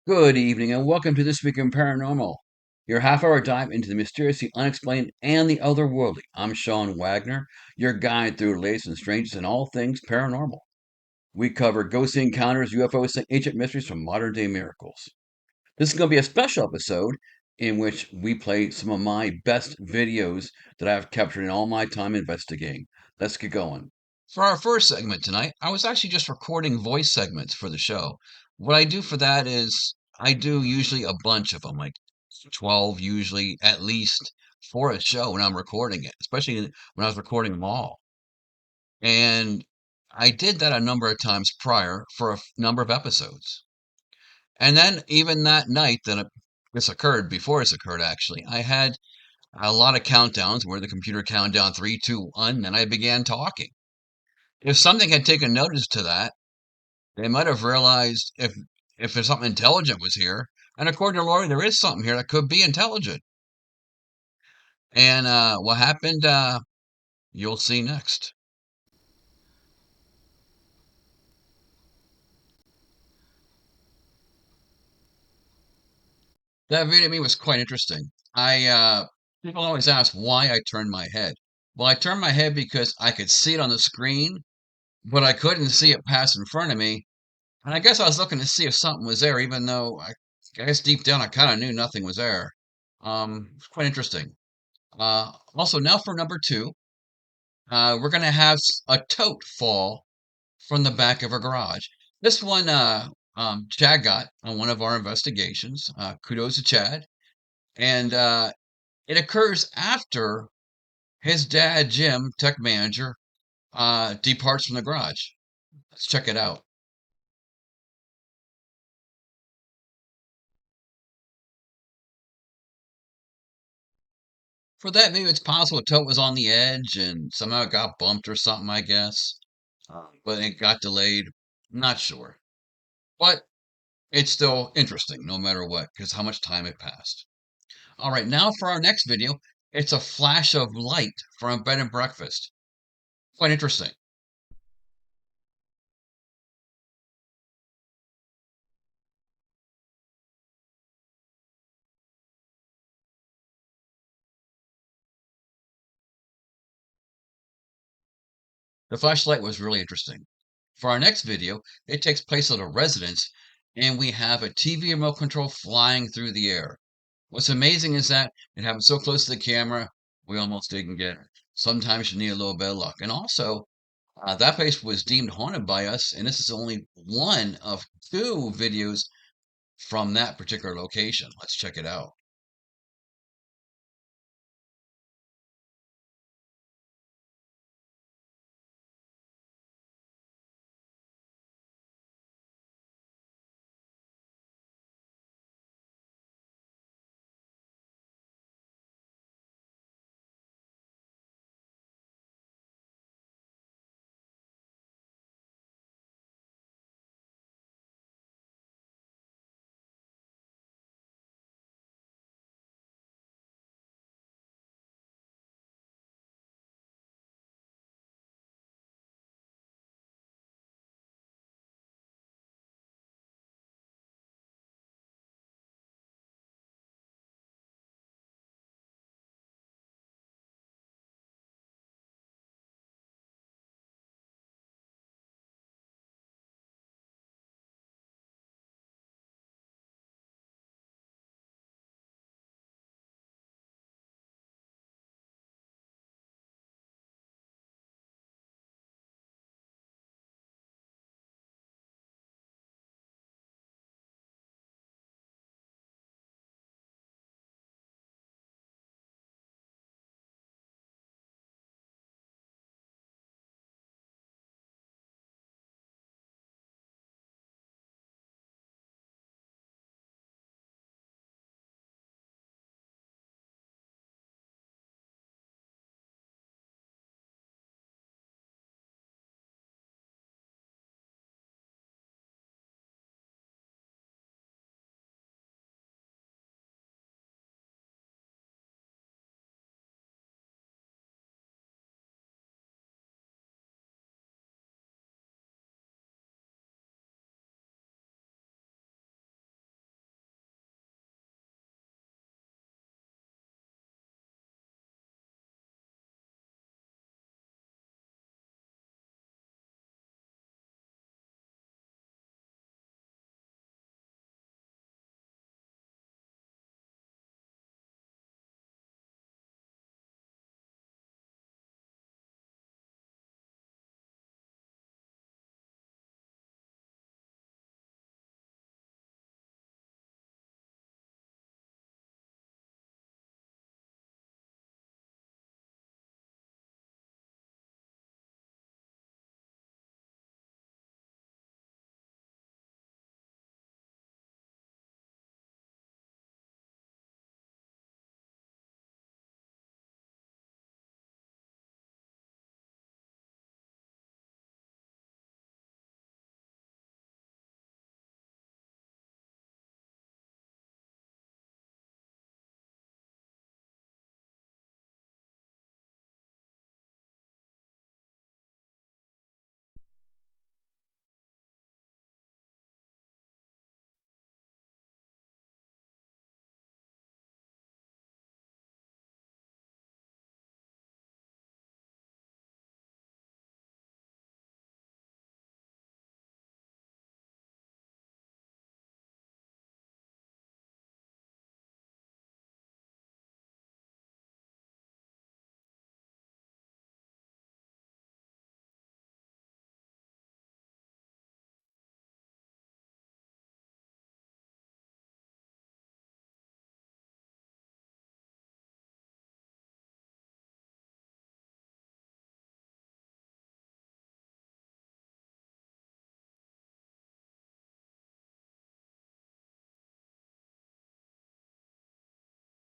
Good evening, and welcome to This Week in Paranormal, your half-hour dive into the mysterious, the unexplained, and the otherworldly. I'm Sean Wagner, your guide through the latest and strangest in all things paranormal. We cover ghostly encounters, UFOs, and ancient mysteries from modern-day miracles. This is going to be a special episode in which we play some of my best videos that I've captured in all my time investigating. Let's get going. For our first segment tonight, I was actually just recording voice segments for the show. What I do for that is I do usually a bunch of them, like 12 usually at least for a show when I'm recording it, especially when I was recording them all. And I did that a number of times prior for a number of episodes. And then even that night this occurred, before this occurred actually, I had a lot of countdowns where the computer counted down 3, 2, 1, and then I began talking. If something had taken notice to that, they might have realized if there's something intelligent was here. And according to Lori, there is something here that could be intelligent. And what happened, you'll see next. That video to me was quite interesting. People always ask why I turned my head. Well, I turned my head because I could see it on the screen, but I couldn't see it pass in front of me. And I guess I was looking to see if something was there, even though I guess deep down I kind of knew nothing was there. It's quite interesting. Also, now for number two, we're going to have a tote fall from the back of a garage. This one, Chad got on one of our investigations. Kudos to Chad. And it occurs after his dad, Jim, tech manager, departs from the garage. Let's check it out. For that, maybe it's possible Tote was on the edge and somehow it got bumped or something, I guess. But it got delayed. Not sure. But it's still interesting no matter what, because how much time had passed. All right, now for our next video, it's a flash of light from a bed and breakfast. Quite interesting. The flashlight was really interesting. For our next video, it takes place at a residence, and we have a TV remote control flying through the air. What's amazing is that it happened so close to the camera, we almost didn't get it. Sometimes you need a little bit of luck. And also, that place was deemed haunted by us, and this is only one of two videos from that particular location. Let's check it out.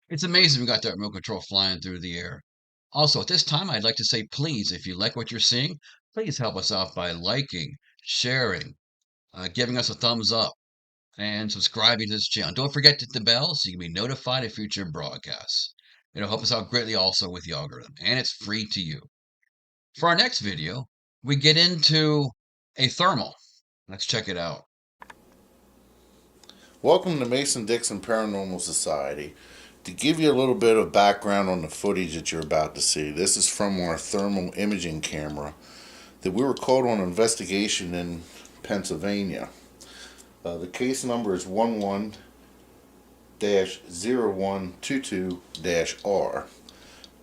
It's amazing we got that remote control flying through the air. Also, at this time, I'd like to say, please, if you like what you're seeing, please help us out by liking, sharing, giving us a thumbs up, and subscribing to this channel. Don't forget to hit the bell so you can be notified of future broadcasts. It'll help us out greatly also with the algorithm, and it's free to you. For our next video, we get into a thermal. Let's check it out. Welcome to Mason-Dixon Paranormal Society. To give you a little bit of background on the footage that you're about to see, this is from our thermal imaging camera that we were called on investigation in Pennsylvania. The case number is 11-0122-R.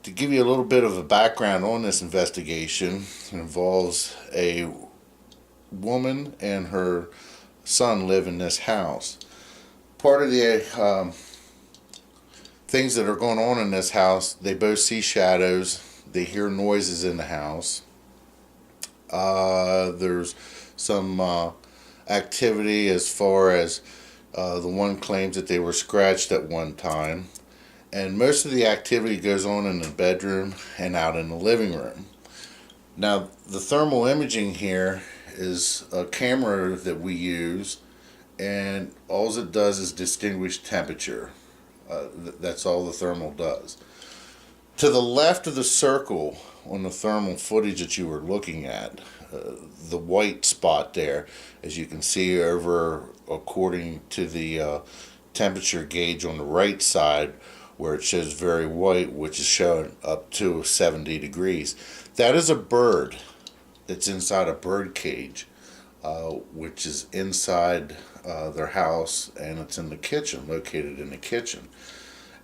To give you a little bit of a background on this investigation, it involves a woman and her son live in this house. Part of the things that are going on in this house, they both see shadows, they hear noises in the house. There's some activity as far as the one claims that they were scratched at one time. And most of the activity goes on in the bedroom and out in the living room. Now, the thermal imaging here is a camera that we use, and all it does is distinguish temperature. That's all the thermal does. To the left of the circle on the thermal footage that you were looking at, the white spot there, as you can see over according to the temperature gauge on the right side, where it shows very white, which is showing up to 70 degrees. That is a bird that's inside a bird cage, which is inside their house, and it's in the kitchen, located in the kitchen.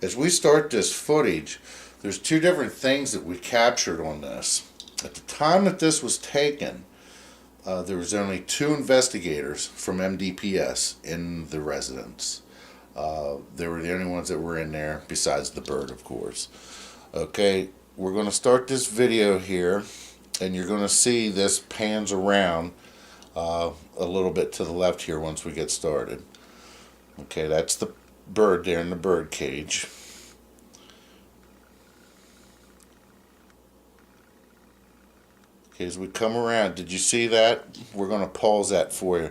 As we start this footage, there's two different things that we captured on this. At the time that this was taken, there was only two investigators from MDPS in the residence. They were the only ones that were in there, besides the bird, of course. Okay, we're going to start this video here, and you're going to see this pans around a little bit to the left here once we get started. Okay, that's the bird there in the bird cage. Okay, as we come around, did you see that? We're going to pause that for you.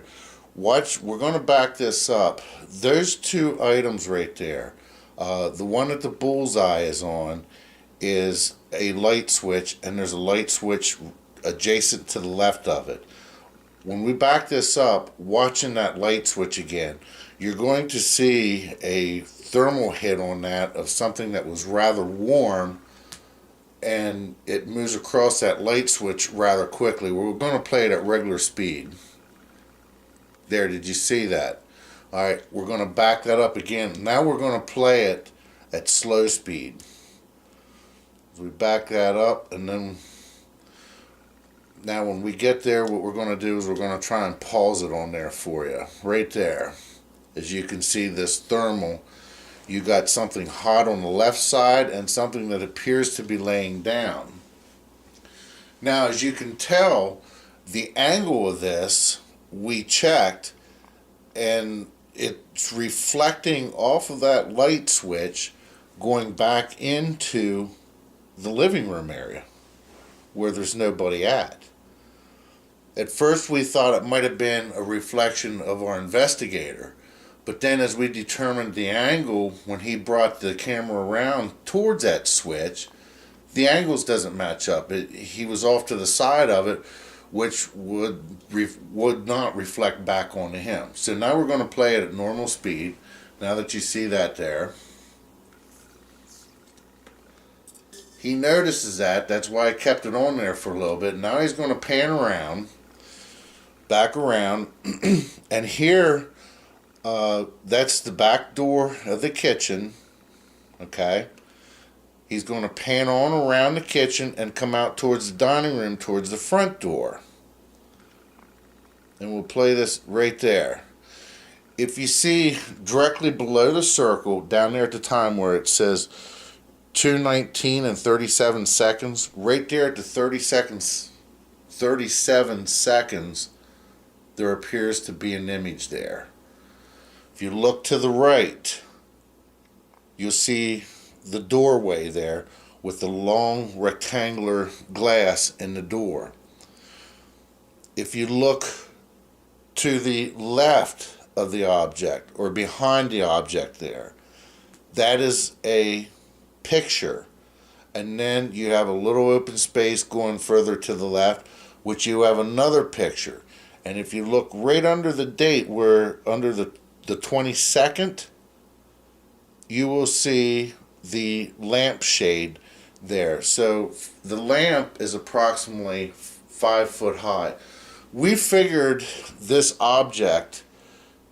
Watch, we're going to back this up. Those two items right there, the one that the bullseye is on is a light switch, and there's a light switch adjacent to the left of it. When we back this up, watching that light switch again, you're going to see a thermal hit on that of something that was rather warm, and it moves across that light switch rather quickly. We're going to play it at regular speed. There, did you see that? Alright, we're going to back that up again. Now we're going to play it at slow speed. As we back that up, and then now when we get there, what we're going to do is we're going to try and pause it on there for you. Right there. As you can see, this thermal, you got something hot on the left side and something that appears to be laying down. Now, as you can tell, the angle of this, we checked, and it's reflecting off of that light switch going back into the living room area where there's nobody at. At first we thought it might have been a reflection of our investigator, but then as we determined the angle when he brought the camera around towards that switch, the angles doesn't match up. He was off to the side of it, which would not reflect back onto him. So now we're going to play it at normal speed, now that you see that there. He notices that. That's why I kept it on there for a little bit. Now he's going to pan around, back around, and here, that's the back door of the kitchen. Okay. He's going to pan on around the kitchen and come out towards the dining room, towards the front door. And we'll play this right there. If you see directly below the circle, down there at the time where it says 2:19 and 37 seconds, right there at the 37 seconds, there appears to be an image there. If you look to the right, you'll see the doorway there with the long rectangular glass in the door. If you look to the left of the object or behind the object there, that is a picture. And then you have a little open space going further to the left, which you have another picture. And if you look right under the date, where under the 22nd, you will see the lampshade there. So the lamp is approximately 5 foot high. We figured this object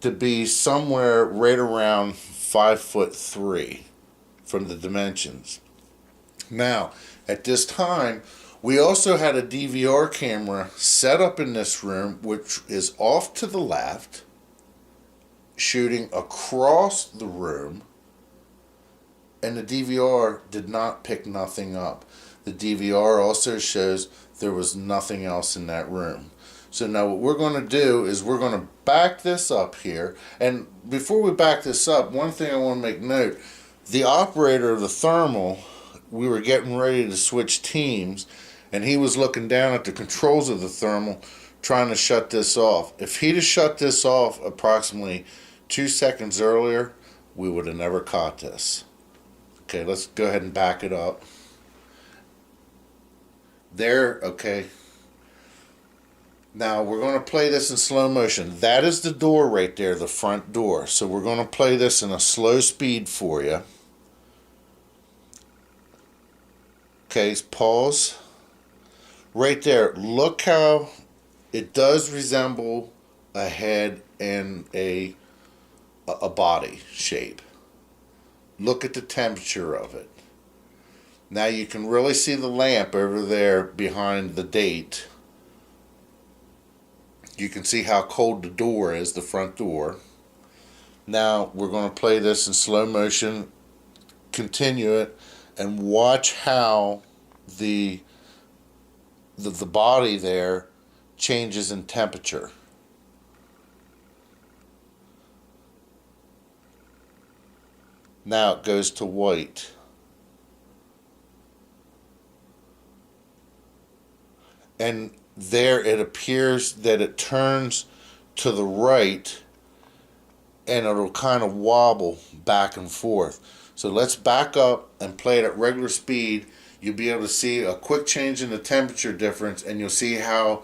to be somewhere right around 5'3" from the dimensions. Now, at this time, we also had a DVR camera set up in this room, which is off to the left, shooting across the room, and the DVR did not pick nothing up. The DVR also shows there was nothing else in that room. So now what we're going to do is we're going to back this up here. And before we back this up, one thing I want to make note, the operator of the thermal, we were getting ready to switch teams, and he was looking down at the controls of the thermal trying to shut this off. If he'd have shut this off approximately 2 seconds earlier, we would have never caught this. Okay, let's go ahead and back it up. There, okay. Now we're going to play this in slow motion. That is the door right there, the front door. So we're going to play this in a slow speed for you. Okay, pause. Right there, look how it does resemble a head and a body shape. Look at the temperature of it. Now you can really see the lamp over there behind the date. You can see how cold the door is, the front door. Now we're going to play this in slow motion, continue it, and watch how the body there changes in temperature. Now it goes to white. And there it appears that it turns to the right and it'll kind of wobble back and forth. So let's back up and play it at regular speed. You'll be able to see a quick change in the temperature difference, and you'll see how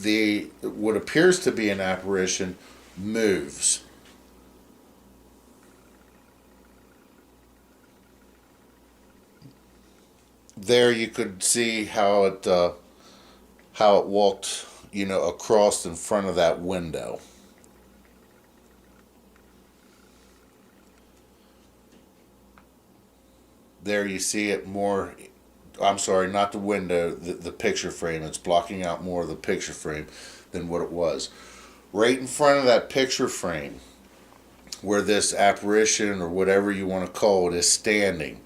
the what appears to be an apparition moves. There you could see how it walked, across in front of that window. There you see it more. I'm sorry, not the window, the picture frame. It's blocking out more of the picture frame than what it was. Right in front of that picture frame, where this apparition or whatever you want to call it is standing,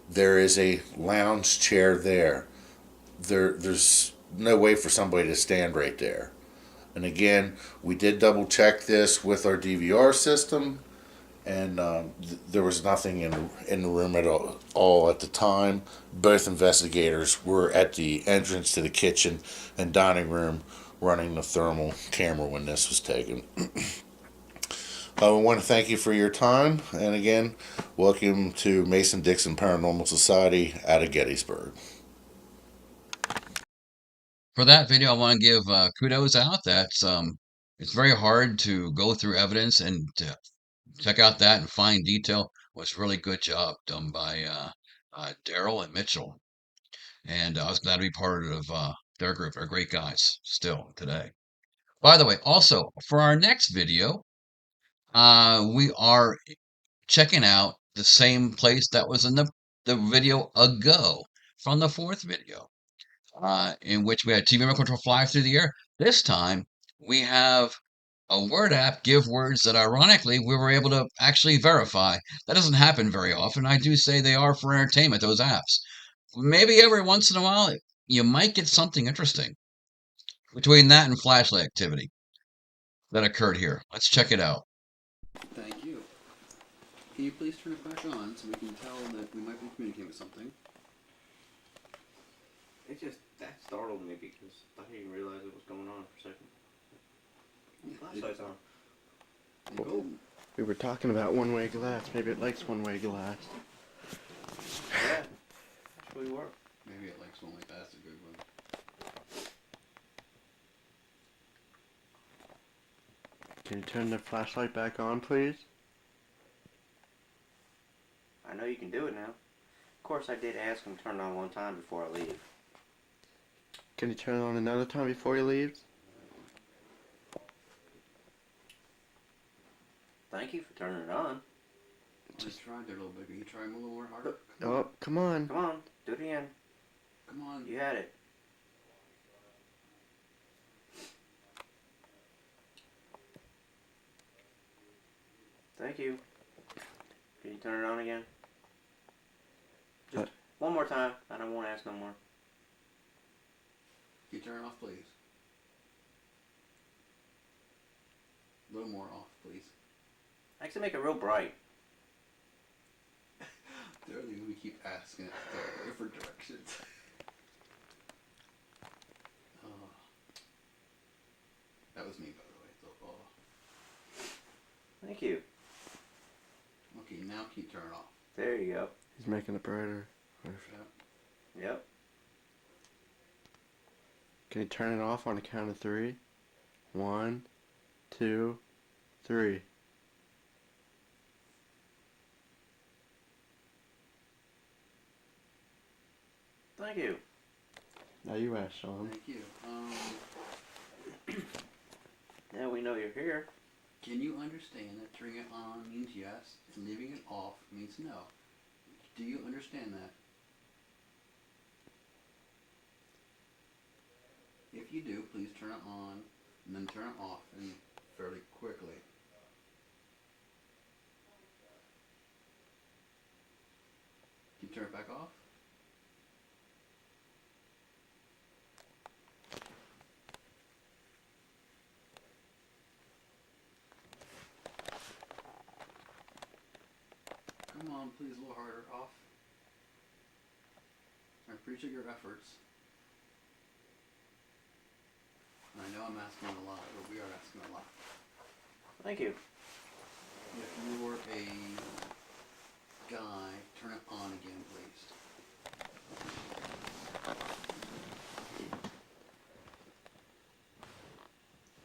there is a lounge chair there. There's no way for somebody to stand right there. And again, we did double check this with our DVR system, and there was nothing in the room at all at the time. Both investigators were at the entrance to the kitchen and dining room running the thermal camera when this was taken. I want to thank you for your time, and again, welcome to Mason-Dixon Paranormal Society out of Gettysburg. For that video, I want to give kudos out. It's very hard to go through evidence and to check out that and find detail. Was really good job done by Daryl and Mitchell, and I was glad to be part of their group. They're great guys still today. By the way, also for our next video, we are checking out the same place that was in the video ago from the fourth video, in which we had TV remote control fly through the air. This time we have a word app give words that ironically we were able to actually verify. That doesn't happen very often. I do say they are for entertainment, those apps. Maybe every once in a while you might get something interesting between that and flashlight activity that occurred here. Let's check it out. Thank you. Can you please turn it back on so we can tell that we might be communicating with something? That startled me because I didn't even realize it was going on for a second. Flashlight's on. Cool. We were talking about one-way glass. Maybe it likes one-way glass. Yeah, that's what we were. Maybe it likes one like that's a good one. Can you turn the flashlight back on, please? I know you can do it now. Of course, I did ask him to turn it on one time before I leave. Can you turn it on another time before he leaves? Thank you for turning it on. Just tried there a little bit. Can you try him a little more harder? Oh, come on. Come on, do it again. Come on. You had it. Thank you. Can you turn it on again? Just one more time, and I won't ask no more. Can you turn it off, please? A little more off, please. I actually make it real bright. Literally, we keep asking it to go different directions. Oh. That was me, by the way. So, oh. Thank you. Okay, now can you turn it off? There you go. He's making it brighter. Yeah. Yep. Can you turn it off on a count of 3? 1, 2, 3. Thank you. Now you ask, Sean. Thank you. Now we know you're here. Can you understand that turning it on means yes, and leaving it off means no? Do you understand that? If you do, please turn it on and then turn it off and fairly quickly. Can you turn it back off? Come on, please, a little harder. Off. I appreciate your efforts. I know I'm asking a lot, but we are asking a lot. Thank you. If you were a guy, turn it on again, please.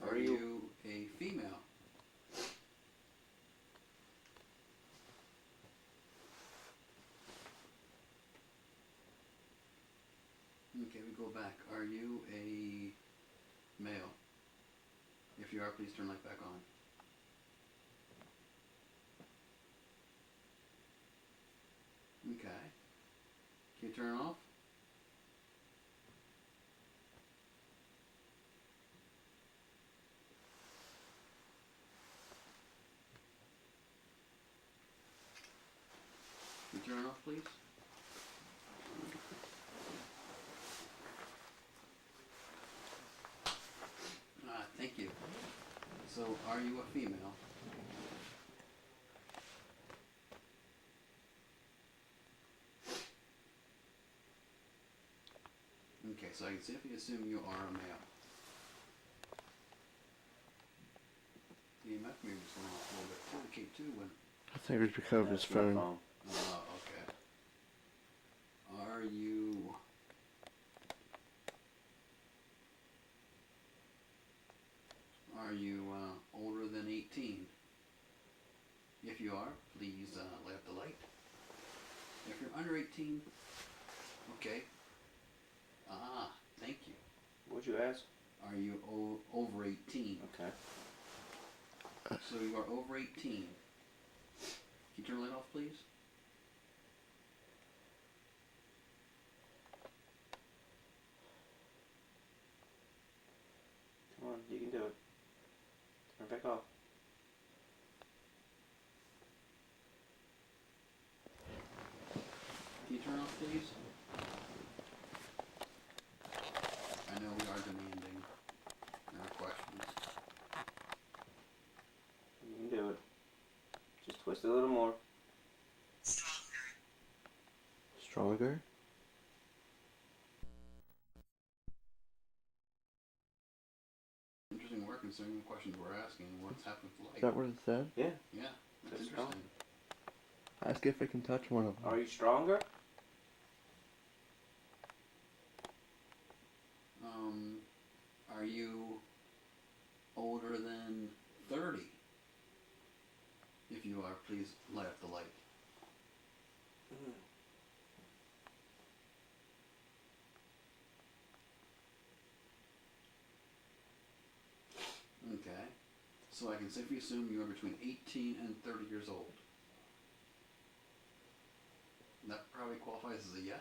Are you a female? Okay, we go back. Are you a male? If you are, please turn light back on. Okay. Can you turn it off? Can you turn it off, please? Thank you. So, are you a female? Okay, so I can safely assume you are a male. The EMF maybe just went off a little bit. Okay, too, when... I think it was because of his That's my phone. Oh, okay. Are you... older than 18? If you are, please light up the light. If you're under 18, okay. Thank you. What'd you ask? Are you over 18? Okay. So you are over 18. Can you turn the light off, please? Come on, you can do it. Turn it back off. Can you turn it off, please? I know we are demanding in our questions. You can do it. Just twist it a little more. stronger? Interesting work considering the questions we're asking. What's happened with Is light? that what it said? Yeah. Yeah, that's It's interesting. Ask if I can touch one of them. Are you stronger? Are you older than 30? If you are, please light up the light. Okay. So I can safely assume you are between 18 and 30 years old. That probably qualifies as a yes.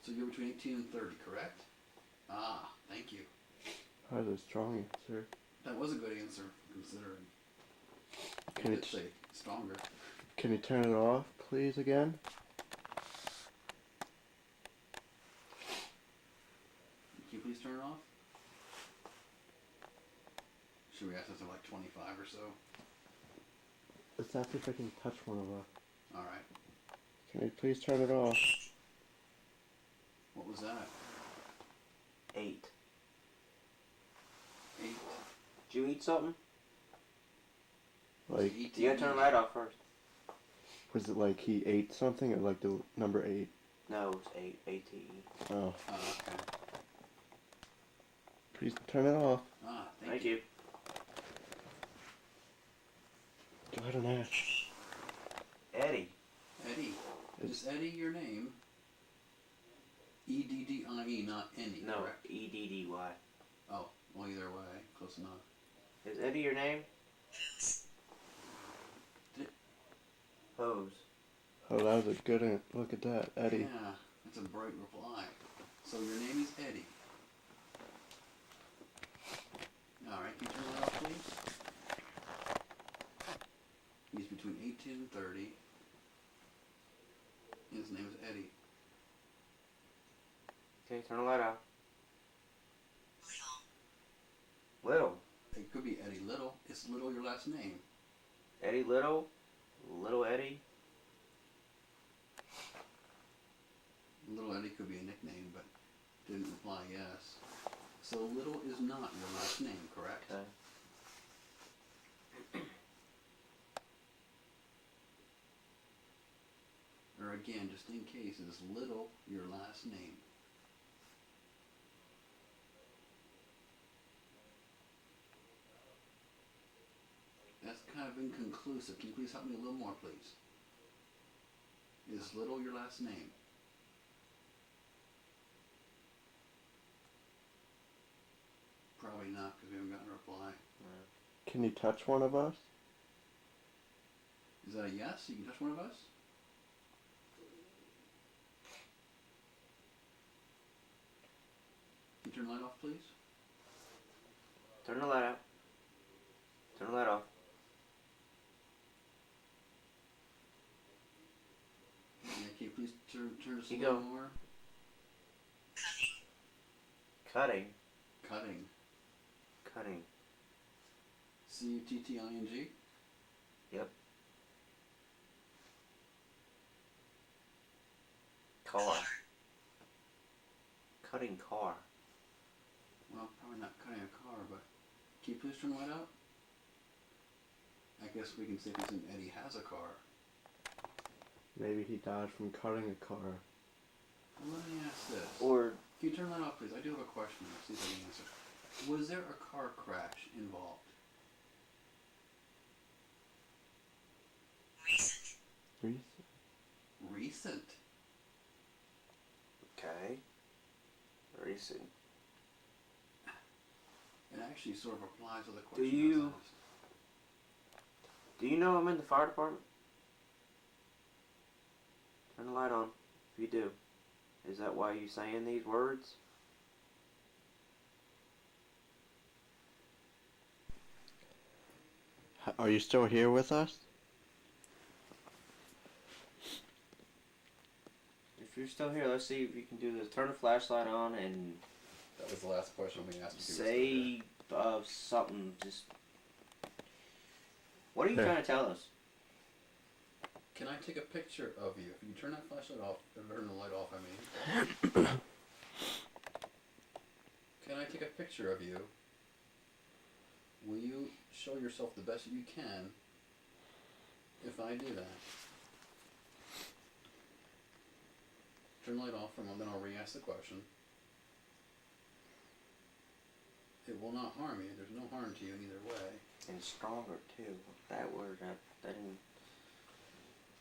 So you're between 18 and 30, correct? Ah, thank you. That was a strong answer. That was a good answer, considering. Can I you, did say stronger. can you turn it off, please, again? Can you please turn it off? Should we ask this at like 25 or so? Let's ask if I can touch one of them. Alright. Can you please turn it off? What was that? 8. 8. Did you eat something? Like, You gotta turn the light off first. was it like he ate something or like the number 8? No, it's 8. ATE. Oh, Okay. please turn it off. Ah, Thank you. Go ahead and ask. Eddie. Eddie. Is Eddie your name? E-D-D-I-E, not any, No, correct? EDDY. Oh, well, either way. Close enough. Is Eddie your name? Hose. Oh, that was a good look at that, Eddie. Yeah, that's a bright reply. So your name is Eddie. Alright, can you turn that off, please? He's between 18 and 30. His name is Eddie. Okay, turn the light off. Little. It could be Eddie Little. Is Little your last name? Eddie Little? Little Eddie? Little Eddie could be a nickname, but didn't reply yes. So Little is not your last name, correct? Okay. Or again, just in case, is Little your last name? That's kind of inconclusive. Can you please help me a little more, please? Is Little your last name? Probably not, because we haven't gotten a reply. Can you touch one of us? Is that a yes? You can touch one of us? Can you turn the light off, please? Turn the light out. Turn the light off. Yeah, can you please turn this a You little go. more? Cutting. Cutting. Cutting. C-U-T-T-I-N-G? Yep. Car. Cutting car. Well, probably not cutting a car, but can you please turn the light out? I guess we can safely assume Eddie has a car. Maybe he died from cutting a car. Well, let me ask this. Or Can you turn that off, please? I do have a question. See if I can answer. Was there a car crash involved? Recent? Recent? okay. Recent. It actually sort of applies to the Do question I you- was asked. Do you know I'm in the fire department? Turn the light on. If you do. Is that why you saying these words? Are you still here with us? If you're still here, let's see if you can do this. Turn the flashlight on and That was the last question we asked. say something. Just what are you Here. trying to tell us? Can I take a picture of you? If you turn that flashlight off, turn the light off, I mean. Can I take a picture of you? Will you show yourself the best you can if I do that? Turn the light off for a moment, then I'll re-ask the question. It will not harm you. There's no harm to you in either way. And stronger too. That word, I didn't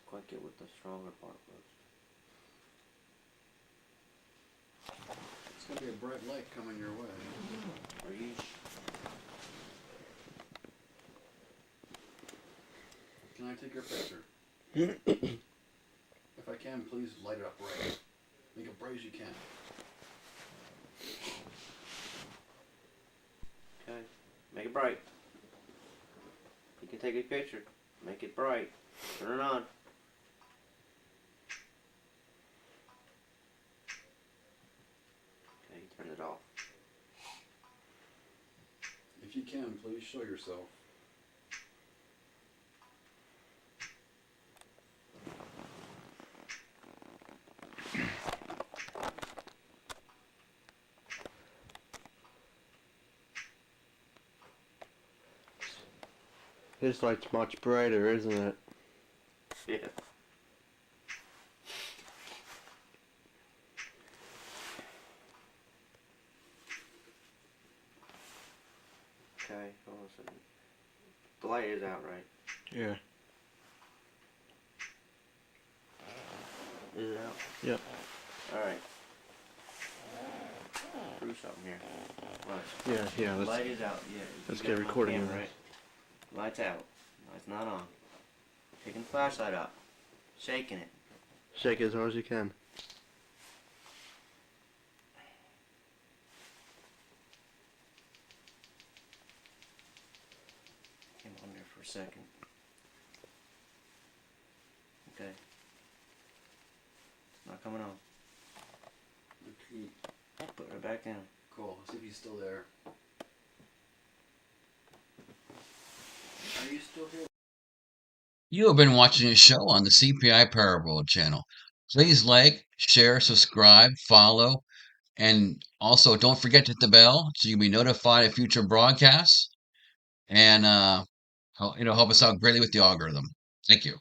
quite get what the stronger part was. It's going to be a bright light coming your way. Are you? Can I take your picture? If I can, please light it up bright. Make it bright as you can. Okay. Make it bright. You can take a picture. Make it bright. Turn it on. Okay, turn it off. If you can, please show yourself. His light's much brighter, isn't it? Yeah. Okay, hold on a second. The light is out, right? Yeah. Is it out? Yep. Alright. Prove something here. Right. Yeah, The light is out, yeah. let's You get got it on recording camera, of right? Light's out. Light's not on. Taking the flashlight up. Shaking it. Shake it as hard as you can. Came on there for a second. Okay. It's not coming on. Okay. Put it back down. Cool. Let's see if he's still there. Are you still here? You have been watching a show on the CPI-ParaWorld channel. Please like, share, subscribe, follow, and also don't forget to hit the bell so you'll be notified of future broadcasts. And help us out greatly with the algorithm. Thank you.